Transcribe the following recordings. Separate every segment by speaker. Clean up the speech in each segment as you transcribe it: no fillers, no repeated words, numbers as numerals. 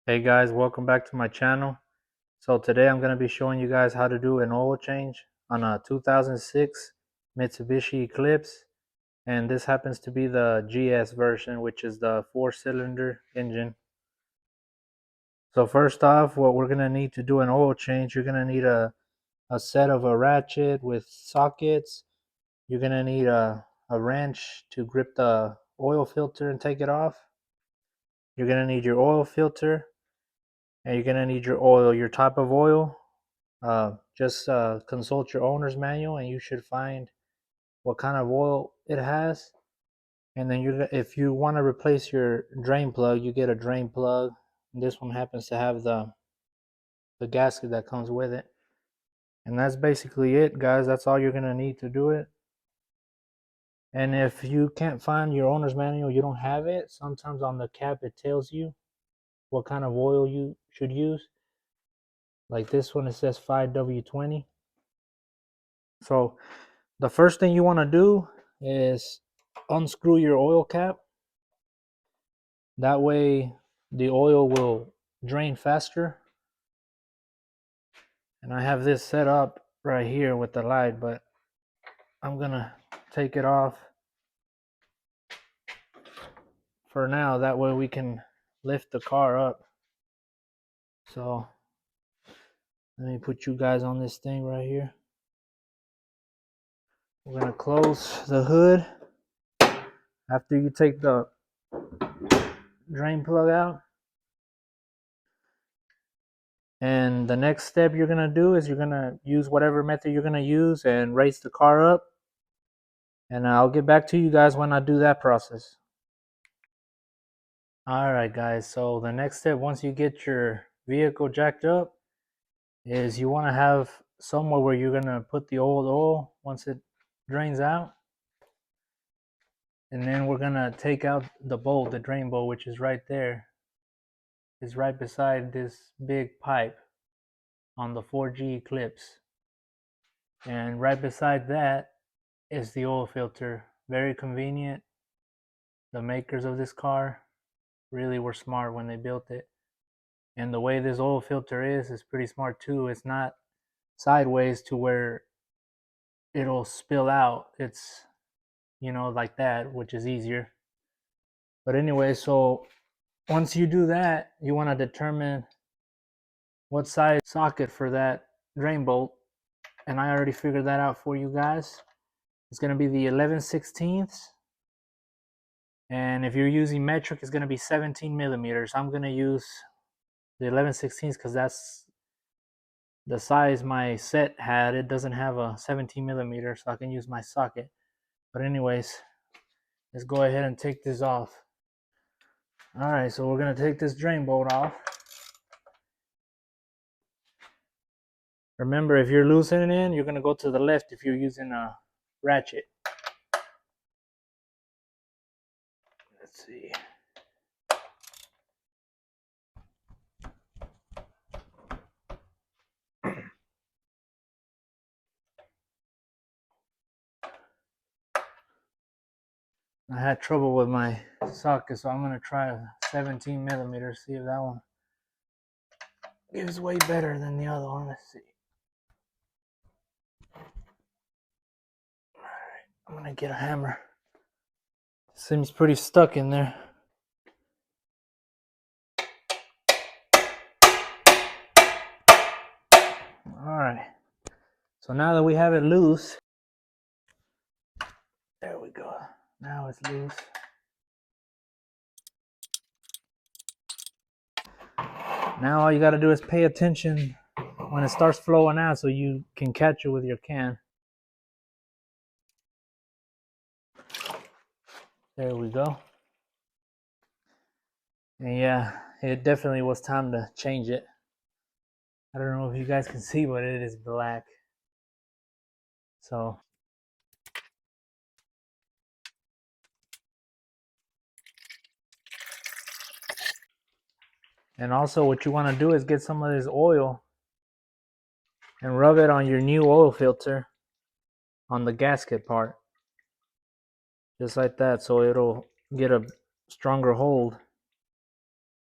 Speaker 1: Hey guys, welcome back to my channel. So today I'm going to be showing you guys how to do an oil change on a 2006 Mitsubishi Eclipse, and this happens to be the GS version, which is the 4-cylinder engine. So first off, what we're going to need to do an oil change, you're going to need a set of a ratchet with sockets. You're going to need a wrench to grip the oil filter and take it off. You're going to need your oil filter, and you're going to need your oil, your type of oil. Just consult your owner's manual and you should find what kind of oil it has. And then if you want to replace your drain plug, you get a drain plug. This one happens to have the gasket that comes with it. And that's basically it, guys. That's all you're going to need to do it. And if you can't find your owner's manual, you don't have it, sometimes on the cap it tells you what kind of oil you should use. Like this one, it says 5W20. So the first thing you want to do is unscrew your oil cap. That way the oil will drain faster. And I have this set up right here with the light, but I'm gonna take it off for now. That way we can lift the car up. So let me put you guys on this thing right here. We're gonna close the hood. After you take the drain plug out, and the next step you're gonna do is you're gonna use whatever method you're gonna use and raise the car up. And I'll get back to you guys when I do that process. Alright guys, so the next step once you get your vehicle jacked up is you want to have somewhere where you're gonna put the old oil once it drains out. And then we're gonna take out the bolt, the drain bolt, which is right there. It's right beside this big pipe on the 4G Eclipse. And right beside that is the oil filter. Very convenient. The makers of this car really were smart when they built it. And the way this oil filter is pretty smart too. It's not sideways to where it'll spill out. It's, like that, which is easier. But anyway, so once you do that, you want to determine what size socket for that drain bolt. And I already figured that out for you guys. It's going to be the 11/16. And if you're using metric, it's going to be 17 millimeters. I'm going to use the 11/16 because that's the size my set had. It doesn't have a 17 millimeter, so I can use my socket. But anyways, let's go ahead and take this off. All right, so we're going to take this drain bolt off. Remember, if you're loosening it, you're going to go to the left if you're using a ratchet. Let's see. I had trouble with my socket, so I'm going to try a 17 millimeter, see if that one gives way better than the other one. Let's see. Alright, I'm going to get a hammer. Seems pretty stuck in there. Alright, so now that we have it loose, there we go. Now it's loose. Now all you got to do is pay attention when it starts flowing out so you can catch it with your can. There we go. And yeah, it definitely was time to change it. I don't know if you guys can see, but it is black. So and also what you want to do is get some of this oil and rub it on your new oil filter on the gasket part. Just like that, so it'll get a stronger hold.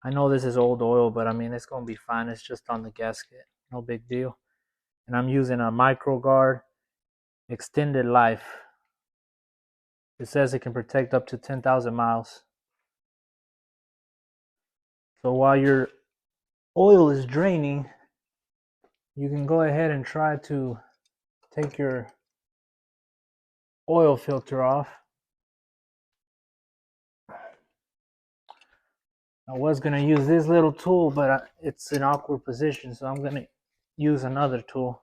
Speaker 1: I know this is old oil, but I mean, it's going to be fine. It's just on the gasket. No big deal. And I'm using a MicroGuard extended life. It says it can protect up to 10,000 miles. So while your oil is draining, you can go ahead and try to take your oil filter off. I was going to use this little tool, but it's an awkward position, so I'm going to use another tool.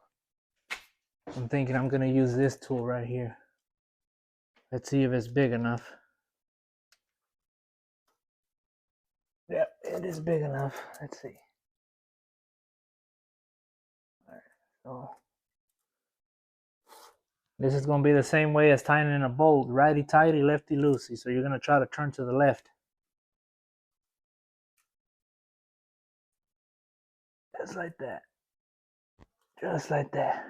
Speaker 1: I'm thinking I'm going to use this tool right here. Let's see if it's big enough. Yep, it is big enough. Let's see. All right, so this is going to be the same way as tying in a bolt, righty-tighty, lefty-loosey. So you're going to try to turn to the left. Just like that. Just like that.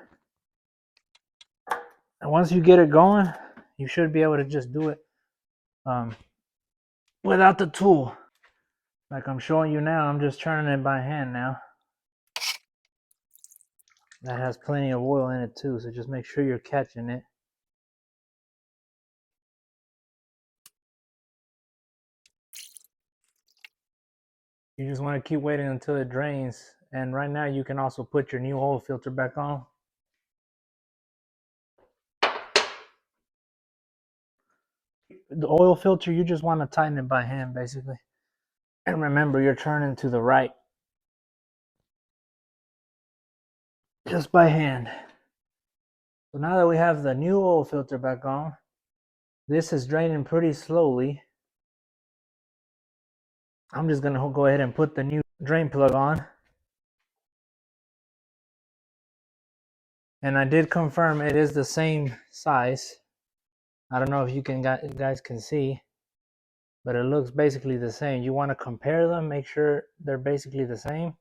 Speaker 1: And once you get it going, you should be able to just do it without the tool. Like I'm showing you now, I'm just turning it by hand now. That has plenty of oil in it too, so just make sure you're catching it. You just want to keep waiting until it drains. And right now you can also put your new oil filter back on. The oil filter, you just want to tighten it by hand basically. And remember, you're turning to the right. Just by hand. So now that we have the new oil filter back on, this is draining pretty slowly. I'm just going to go ahead and put the new drain plug on. And I did confirm it is the same size. I don't know if you guys can see, but it looks basically the same. You want to compare them, make sure they're basically the same.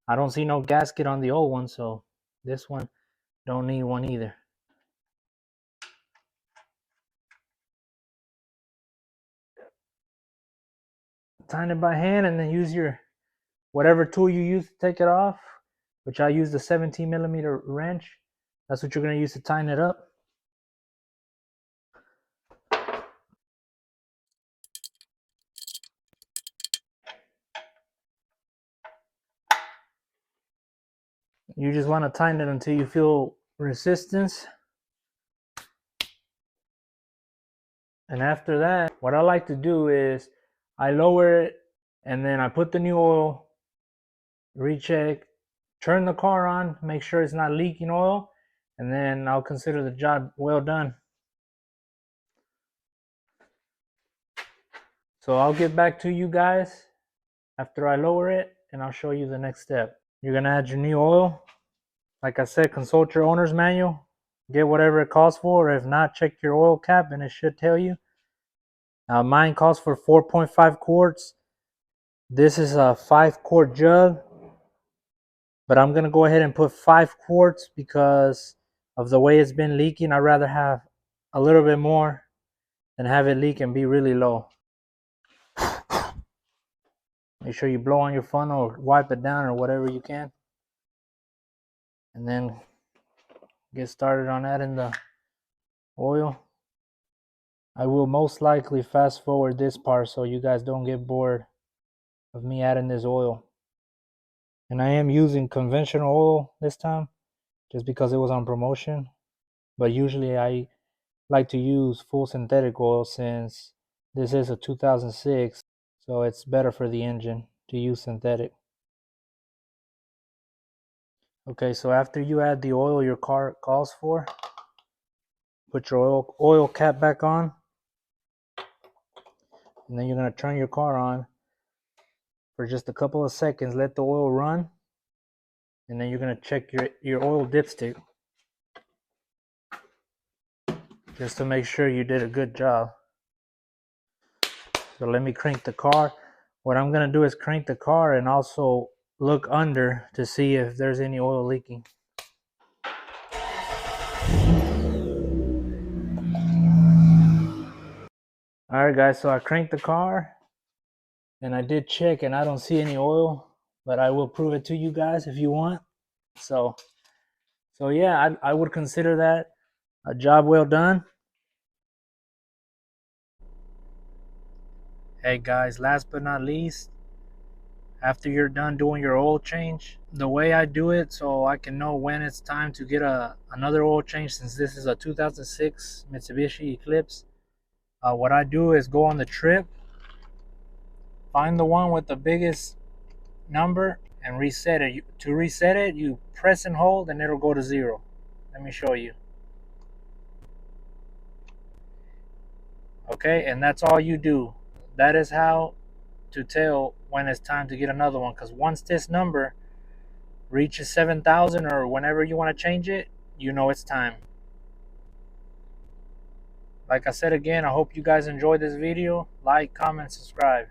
Speaker 1: I don't see no gasket on the old one, so this one don't need one either. Tighten it by hand and then use your whatever tool you use to take it off, which I use the 17mm wrench. That's what you're going to use to tighten it up. You just want to tighten it until you feel resistance. And after that, what I like to do is I lower it and then I put the new oil, recheck, turn the car on, make sure it's not leaking oil, and then I'll consider the job well done. So I'll get back to you guys after I lower it and I'll show you the next step. You're going to add your new oil. Like I said, consult your owner's manual. Get whatever it calls for, or if not, check your oil cap and it should tell you. Mine calls for 4.5 quarts. This is a 5-quart jug, but I'm going to go ahead and put 5 quarts because of the way it's been leaking. I'd rather have a little bit more than have it leak and be really low. Make sure you blow on your funnel or wipe it down or whatever you can. And then get started on adding the oil. I will most likely fast forward this part so you guys don't get bored of me adding this oil. And I am using conventional oil this time just because it was on promotion. But usually I like to use full synthetic oil since this is a 2006, so it's better for the engine to use synthetic. Okay, so after you add the oil your car calls for, put your oil cap back on, and then you're going to turn your car on for just a couple of seconds, let the oil run, and then you're going to check your oil dipstick just to make sure you did a good job. So let me crank the car. What I'm going to do is crank the car and also look under to see if there's any oil leaking. Alright guys, so I cranked the car And I did check and I don't see any oil, but I will prove it to you guys if you want. So yeah, I would consider that a job well done. Hey guys, last but not least, after you're done doing your oil change, the way I do it so I can know when it's time to get another oil change, since this is a 2006 Mitsubishi Eclipse, what I do is go on the trip, find the one with the biggest number, and reset it. To reset it, you press and hold and it'll go to 0. Let me show you. Okay, and that's all you do. That is how to tell when it's time to get another one, because once this number reaches 7,000 or whenever you want to change it, you know it's time. Like I said again, I hope you guys enjoyed this video. Like, comment, subscribe.